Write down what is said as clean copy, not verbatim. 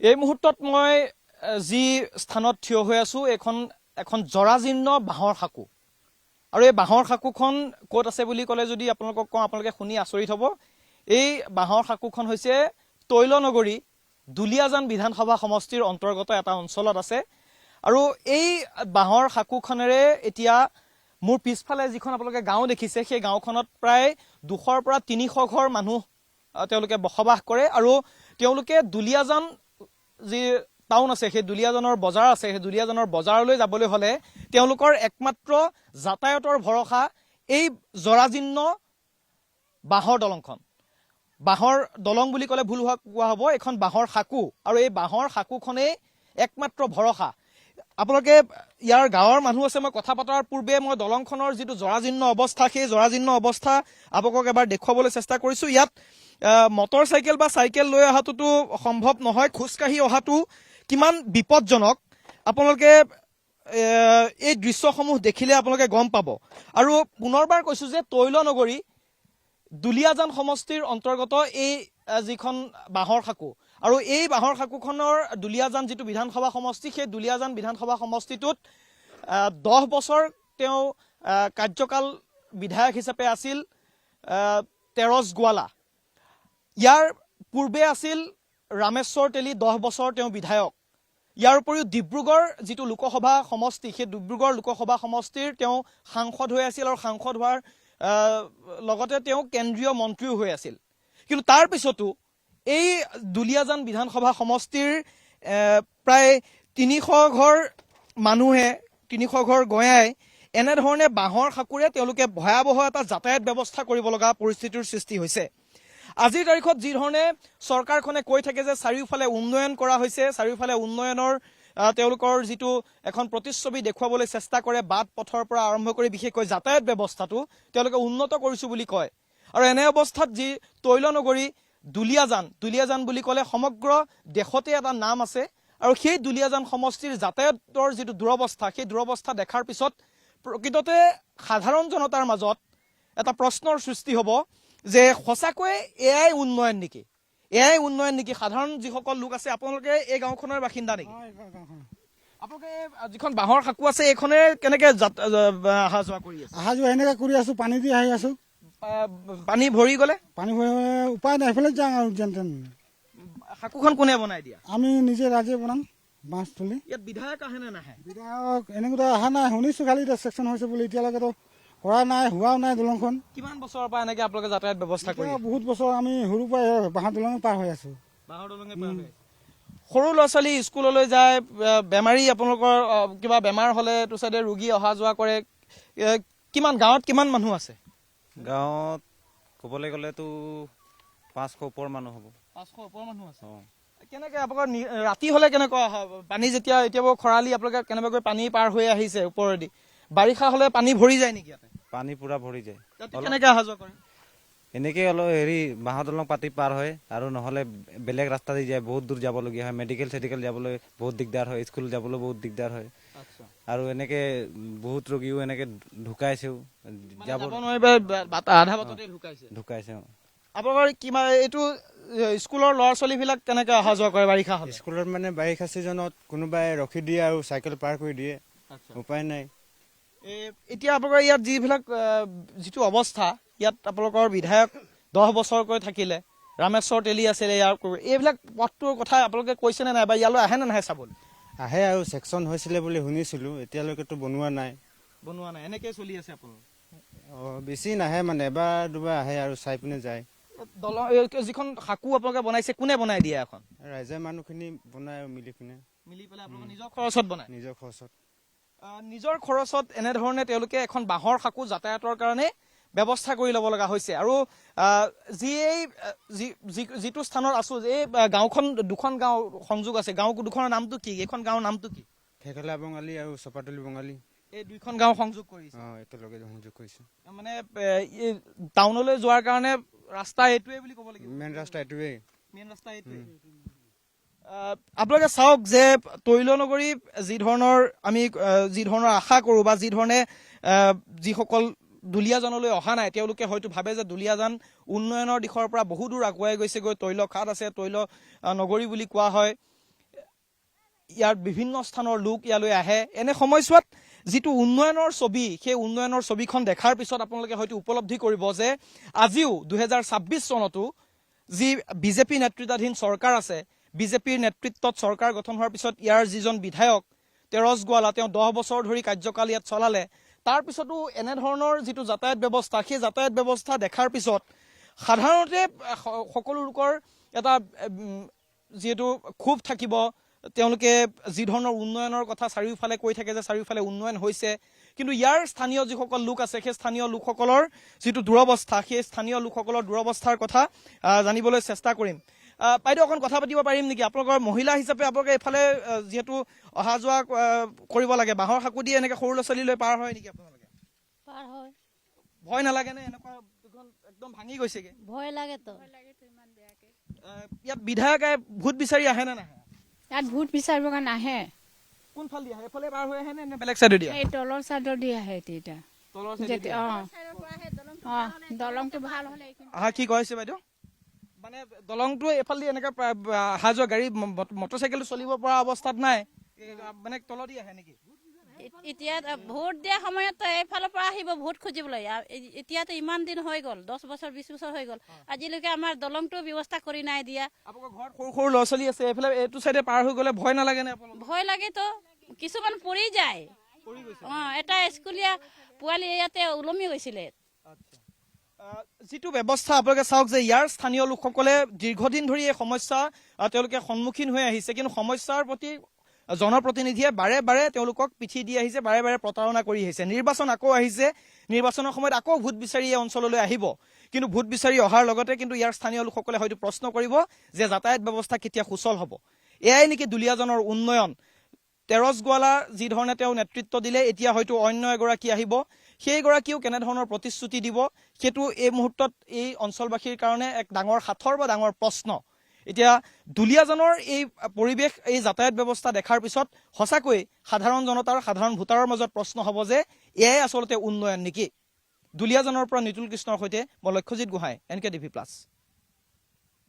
এই মুহূৰ্তত মই যি স্থানত থিয় হৈ আছো এখন জৰাজীৰ্ণ বাঁহৰ সাঁকো আৰু এই বাঁহৰ সাঁকোখন ক'ত আছে বুলি ক'লে যদি আপোনালোকক কওঁ আপোনালোকে শুনি আচৰিত হ'ব। এই বাঁহৰ সাঁকোখন হৈছে তৈলনগৰী দুলীয়াজান বিধানসভা সমষ্টিৰ অন্তৰ্গত এটা অঞ্চলত আছে আৰু এই বাঁহৰ সাঁকোখনেৰে এতিয়া মোৰ পিছফালে যিখন আপোনালোকে গাঁও দেখিছে সেই গাঁওখনত প্ৰায় 200 পৰা 300 ঘৰ মানুহ তেওঁলোকে বসবাস কৰে আৰু তেওঁলোকে দুলীয়াজান যি টাউন আছে সেই দুলীয়াজানৰ বজাৰ আছে সেই দুলীয়াজানৰ বজাৰলৈ যাবলৈ হলে তেওঁলোকৰ একমাত্ৰ যাতায়াতৰ ভৰসা এই জৰাজীৰ্ণ বাঁহৰ দলংখন। বাঁহৰ দলং বুলি ক'লে ভুল কোৱা হ'ব, এখন বাঁহৰ সাঁকো আৰু এই বাঁহৰ সাঁকোখনেই একমাত্ৰ ভৰসা। আপোনালোকে ইয়াৰ গাঁৱৰ মানুহ আছে, মই কথা পতাৰ পূৰ্বে মই দলংখনৰ যিটো জৰাজীৰ্ণ অৱস্থা সেই জৰাজীৰ্ণ অৱস্থা আপোনালোকক এবাৰ দেখুৱাবলৈ চেষ্টা কৰিছোঁ। ইয়াত মটৰ চাইকেল বা চাইকেল লৈ অহাটোতো সম্ভৱ নহয়, খোজকাঢ়ি অহাটো কিমান বিপদজনক আপোনালোকে এই দৃশ্যসমূহ দেখিলে আপোনালোকে গম পাব। আৰু পুনৰবাৰ কৈছোঁ যে তৈলনগৰী দুলীয়াজান সমষ্টিৰ অন্তৰ্গত এই যিখন বাঁহৰ সাঁকো আৰু এই বাঁহৰ সাঁকোখনৰ দুলীয়াজান যিটো বিধানসভা সমষ্টি সেই দুলীয়াজান বিধানসভা সমষ্টিটোত 10 বছৰ তেওঁ কাৰ্যকাল বিধায়ক হিচাপে আছিল তেৰছ গোৱালা। ইয়াৰ পূৰ্বে আছিল ৰামেশ্বৰ তেলী, 10 বছৰ তেওঁ বিধায়ক। ইয়াৰ উপৰিও ডিব্ৰুগড় যিটো লোকসভা সমষ্টি সেই ডিব্ৰুগড় লোকসভা সমষ্টিৰ তেওঁ সাংসদ হৈ আছিল আৰু সাংসদ হোৱাৰ লগতে তেওঁ কেন্দ্ৰীয় মন্ত্ৰীও হৈ আছিল। কিন্তু তাৰ পিছতো এই দুলীয়াজান বিধানসভা সমষ্টিৰ প্ৰায় 300 ঘৰ মানুহে 300 ঘৰ গঞাই এনেধৰণে বাঁহৰ সাঁকোৰে তেওঁলোকে ভয়াৱহ এটা যাতায়াত ব্যৱস্থা কৰিব লগা পৰিস্থিতিৰ সৃষ্টি হৈছে। আজিৰ তাৰিখত যি ধৰণে চৰকাৰখনে কৈ থাকে যে চাৰিওফালে উন্নয়ন কৰা হৈছে, চাৰিওফালে উন্নয়নৰ তেওঁলোকৰ যিটো এখন প্ৰতিচ্ছবি দেখুৱাবলৈ চেষ্টা কৰে, বাট পথৰ পৰা আৰম্ভ কৰি বিশেষকৈ যাতায়াত ব্যৱস্থাটো তেওঁলোকে উন্নত কৰিছোঁ বুলি কয়। আৰু এনে অৱস্থাত যি তৈলনগৰী দুলীয়াজান বুলি ক'লে সমগ্ৰ দেশতে এটা নাম আছে আৰু সেই দুলীয়াজান সমষ্টিৰ যাতায়াতৰ যিটো দুৰৱস্থা সেই দুৰৱস্থা দেখাৰ পিছত প্ৰকৃততে সাধাৰণ জনতাৰ মাজত এটা প্ৰশ্নৰ সৃষ্টি হ'ব যে সঁচাকৈ এয়াই উন্নয়ন নেকি? সাধাৰণ যিসকল লোক আছে, আপোনালোকে এই গাঁওখনৰ বাসিন্দা নেকি? আপোনালোকে যিখন বাঁহৰ সাঁকো আছে এইখনে কেনেকে অহা যোৱা কৰি আছে? অহা যোৱা এনেকে কৰি আছো, পানী দি আহি আছো। পানী ভৰি গ'লে উপায় নাই, এইফালে যাওঁ আৰু যেন তেন। সাঁকোখন কোনে বনাই দিয়া? আমি নিজে ৰাজে বনাম বাঁহ তুলি। ইয়াত বিধায়ক আহে নে নাহে? বিধায়ক এনেকুৱা অহা নাই, শুনিছো খালি এতিয়া ছেকশ্যন হৈছে বুলি, এতিয়ালৈকেতো কৰা নাই, হোৱাও নাই দলংখন। কিমান বছৰৰ পৰা এনেকে আপোনালোকে যাতায়াত ব্যৱস্থা কৰি? বহুত বছৰ আমি সৰুৰ পৰা বাঁহৰ দলঙে পাৰ হৈ আছো। বাঁহৰ দলঙে পাৰ হৈ সৰু ল'ৰা ছোৱালী স্কুললৈ যায়, বেমাৰী আপোনালোকৰ কিবা বেমাৰ হ'লে এইটো চাইডে ৰোগী অহা যোৱা কৰে। গাঁৱত কিমান মানুহ আছে? গাঁৱত ক'বলৈ গ'লেতো 500 ওপৰ মানুহ হ'ব। 500 ওপৰ মানুহ আছে। কেনেকে আপোনালোকৰ ৰাতি হ'লে কেনেকুৱা পানী, যেতিয়া এতিয়া খৰালি আপোনালোকে কেনেবাকৈ পানী পাৰ হৈ আহিছে ওপৰেদি, বাৰিষা হ'লে পানী ভৰি যায় নেকি? ইয়াতে পানী পুৰা ভৰি যায়। কেনেকে অহা যোৱা কৰে? এনেকে অলপ বাঁহৰ দলং পাতি পাৰ হয় আৰু নহ'লে বেলেগ ৰাস্তা দি যায়, বহুত দূৰ যাবলগীয়া হয়। মেডিকেল যাবলৈ বহুত দিগদাৰ হয়, স্কুল যাবলৈ বহুত দিগদাৰ হয়। আৰু এনেকে বহুত ৰোগীও এনেকে ঢুকাইছেও, যাব নোৱাৰিব, আধা বাটতে ঢুকাইছে। আপোনালোকৰ কিমান এইটো স্কুলৰ ল'ৰা ছোৱালীবিলাক কেনেকে অহা যোৱা কৰে বাৰিষা হ'লে? স্কুলত মানে বাৰিষা ছিজনত কোনোবাই ৰখি দিয়ে আৰু চাইকেল পাৰ কৰি দিয়ে, উপায় নাই। এতিয়া আপোনালোকৰ ইয়াত যিটো অৱস্থা, ইয়াত আপোনালোকৰ বিধায়ক 10 বছৰকৈ থাকিলে, ৰামেশ্বৰ তেলী আছিলে, এইবিলাক পথটোৰ কথা আপোনালোকে কৈছেনে নাই বা ইয়ালৈ আহে নে নাহে চাবলৈ? আহে আৰু ছেকশ্যন হৈছিলে বুলি শুনিছিলো, এতিয়ালৈকেতো বনোৱা নাই। এনেকেই চলি আছে আপোনালোক? বেছি নাহে, মানে এবাৰ দুবাৰ আহে আৰু চাই পিনে যায়। যিখন সাঁকো আপোনালোকে বনাইছে কোনে বনাই দিয়ে? এখন ৰাইজে মানুহখিনি বনাই মিলি পেলাই আপোনালোকে নিজৰ খৰচত বনায়? নিজৰ খৰচত এনেধৰণে তেওঁলোকে এখন বাঁহৰ সাঁকো যাতায়াতৰ কাৰণে ব্যৱস্থা কৰি ল'ব লগা হৈছে। আৰু যিটো স্থানত আছো, এই গাঁওখন দুখন গাঁও সংযোগ আছে, গাঁও দুখনৰ নামটো কি? এইখন গাঁৱৰ নামটো কি? খেকেলা বঙালী আৰু চপাতলি বঙালী, এই দুইখন গাঁও সংযোগ কৰিছে। একেলগে সংযোগ কৰিছে। মানে টাউনলৈ যোৱাৰ কাৰণে ৰাস্তা এইটোৱে বুলি ক'ব লাগিব? মেইন ৰাস্তা এইটোৱে। আপোনালোকে চাওক যে তৈলনগৰী যি ধৰণৰ আশা কৰো বা যি ধৰণে যিসকল দুলীয়াজানলৈ অহা নাই তেওঁলোকে হয়তো ভাবে যে দুলীয়াজান উন্নয়নৰ দিশৰ পৰা বহু দূৰ আগুৱাই গৈছেগৈ, তৈল খাট আছে, তৈল নগৰী বুলি কোৱা হয়। ইয়াৰ বিভিন্ন স্থানৰ লোক ইয়ালৈ আহে এনে সময়ছোৱাত যিটো উন্নয়নৰ ছবি সেই উন্নয়নৰ ছবিখন দেখাৰ পিছত আপোনালোকে হয়তো উপলব্ধি কৰিব যে আজিও 2026 চনতো যি বিজেপি নেতৃত্বাধীন চৰকাৰ আছে বিজেপিৰ নেতৃত্বত চৰকাৰ গঠন হোৱাৰ পিছত ইয়াৰ যিজন বিধায়ক তেৰছ গোৱালা তেওঁ 10 বছৰ ধৰি কাৰ্যকাল ইয়াত চলালে তাৰ পিছতো এনেধৰণৰ যিটো যাতায়াত ব্যৱস্থা সেই যাতায়াত ব্যৱস্থা দেখাৰ পিছত সাধাৰণতে সকলো লোকৰ এটা যিহেতু ক্ষোভ থাকিব তেওঁলোকে যি ধৰণৰ উন্নয়নৰ কথা চাৰিওফালে কৈ থাকে যে চাৰিওফালে উন্নয়ন হৈছে কিন্তু ইয়াৰ স্থানীয় যিসকল লোক আছে সেই স্থানীয় লোকসকলৰ যিটো দুৰৱস্থা সেই স্থানীয় লোকসকলৰ দুৰৱস্থাৰ কথা জানিবলৈ চেষ্টা কৰিম বাইদেউ অকণ কথা পাতিব পাৰিম নেকি আপোনালোকৰ মহিলা হিচাপে আপোনালোকে এইফালে যিহেতু অহা যোৱা কৰিব লাগে বাঁহৰ সাকু দিয়ে এনেকৈ সৰু ল'ৰা ছোৱালীলৈ পাৰ হয় নেকি আপোনালোকে পাৰ হয় ভয় নালাগে নে এনেকুৱা একদম ভাঙি গৈছেগে ভয় লাগে তো ইয়াত বিধায়কে ভোট বিচাৰি আহে নে নাহে ইয়াত ভোট বিচাৰিব কাৰণে আহে কোনফালে দিয়ে এইফালে পাৰ হৈ আহে নে বেলেগ চাইডে দিয়ে এই তলৰ চাইডৰ দি আহে এতিয়া তলৰ চাইডে দিয়ে দলংটো ভাল হলে আহা কি কৈছে বাইদেউ মানে দলংটো এফালে এনেকৈ অহা যোৱা গাড়ী মটৰচাইকেল চলিব পৰা অৱস্থাত নাই মানে তলদি আহে নেকি এতিয়া ভোট দিয়া সময়ত এইফালৰ পৰা আহিব ভোট খুজিবলৈ এতিয়াতো ইমান দিন হৈ গ'ল 10 বছৰ 20 বছৰ হৈ গ'ল আজিলৈকে আমাৰ দলংটো ব্যৱস্থা কৰি নাই দিয়া আপোনালোকৰ ঘৰত সৰু সৰু ল'ৰা ছোৱালী আছে এইফালে এইটো চাইডে পাৰ হৈ গ'লে ভয় নালাগে নে আপোনালোকৰ ভয় লাগে তো কিছুমান পৰি যায় এটা স্কুলীয়া পোৱালি ইয়াতে ওলমি গৈছিলে যিটো ব্যৱস্থা আপোনালোকে চাওক যে ইয়াৰ স্থানীয় লোকসকলে দীৰ্ঘদিন ধৰি এই সমস্যা তেওঁলোকে সন্মুখীন হৈ আহিছে কিন্তু সমস্যাৰ প্ৰতি জনপ্ৰতিনিধিয়ে বাৰে বাৰে তেওঁলোকক পিঠি দি আহিছে বাৰে বাৰে প্ৰতাৰণা কৰি আহিছে নিৰ্বাচন আকৌ আহিছে নিৰ্বাচনৰ সময়ত আকৌ ভোট বিচাৰি এই অঞ্চললৈ আহিব কিন্তু ভোট বিচাৰি অহাৰ লগতে কিন্তু ইয়াৰ স্থানীয় লোকসকলে হয়তো প্ৰশ্ন কৰিব যে যাতায়াত ব্যৱস্থা কেতিয়া সুচল হ'ব এয়াই নেকি দুলীয়াজনৰ উন্নয়ন তেৰছ গোৱালা যি ধৰণে তেওঁ নেতৃত্ব দিলে এতিয়া হয়তো অন্য এগৰাকী আহিব সেইগৰাকীও কেনেধৰণৰ প্ৰতিশ্ৰুতি দিব সেইটো এই মুহূৰ্তত এই অঞ্চলবাসীৰ কাৰণে এক ডাঙৰ সাঁথৰ বা ডাঙৰ প্ৰশ্ন এতিয়া দুলীয়াজনৰ এই পৰিৱেশ এই যাতায়াত ব্যৱস্থা দেখাৰ পিছত সঁচাকৈ সাধাৰণ জনতাৰ সাধাৰণ ভোটাৰৰ মাজত প্ৰশ্ন হ'ব যে এয়াই আচলতে উন্নয়ন নেকি দুলীয়াজনৰ পৰা নিতুল কৃষ্ণৰ সৈতে মই লক্ষ্যজিৎ গোহাঁই NKTV+